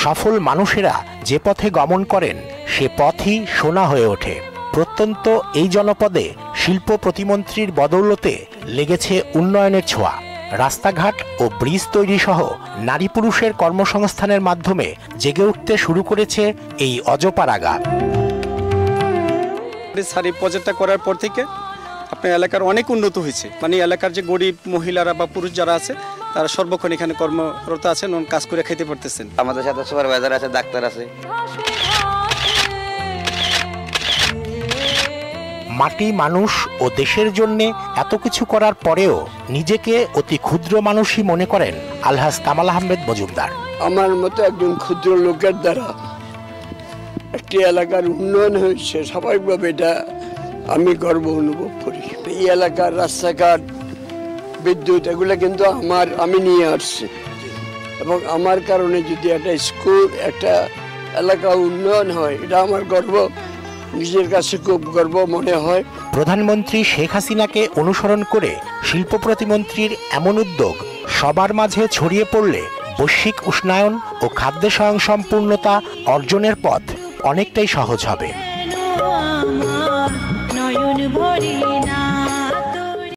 সফল মানুষেরা যে পথে গমন করেন সে পথই সোনা হয়ে ওঠে। প্রত্যন্ত এই জনপদে শিল্প প্রতিমন্ত্রীর বদৌলতে লেগেছে উন্নয়নের ছোঁয়া। রাস্তাঘাট ও ব্রিজ তৈরি সহ নারী পুরুষের কর্মসংস্থানের মাধ্যমে জেগে উঠতে শুরু করেছে এই অজপাড়াগা। সারি প্রজেক্টটা করার পর থেকে আপনার এলাকার অনেক উন্নত হয়েছে। মানে এলাকার যে গরিব মহিলারা বা পুরুষ যারা আছে তারা সর্বক্ষণ এখানে কর্মরত আছেন এবং কাজ করে খেতে পারতেছেন। আমাদের সাথে সুপারভাইজার আছে, ডাক্তার আছে। মাটি, মানুষ ও দেশের জন্য এত কিছু করার পরেও নিজেকে অতি ক্ষুদ্র মানুষই মনে করেন আলহাজ কামাল আহমেদ মজুমদার। আমার মতো একজন ক্ষুদ্র লোকের দ্বারা একটি এলাকার উন্নয়ন হয়েছে, স্বাভাবিকভাবে এটা আমি গর্ব অনুভব করি। এই এলাকার রাস্তাঘাট, বিদ্যুৎ এগুলো কিন্তু আমি নিয়ে আসছি এবং আমার কারণে যদি একটা স্কুল, একটা এলাকা উন্নয়ন হয়, এটা আমার গর্ব, নিজের কাছে খুব গর্ব মনে হয়। প্রধানমন্ত্রী শেখ হাসিনাকে অনুসরণ করে শিল্প প্রতিমন্ত্রীর এমন উদ্যোগ সবার মাঝে ছড়িয়ে পড়লে বৈশ্বিক উষ্ণায়ন ও খাদ্য স্বয়ংসম্পূর্ণতা অর্জনের পথ অনেকটাই সহজ হবে।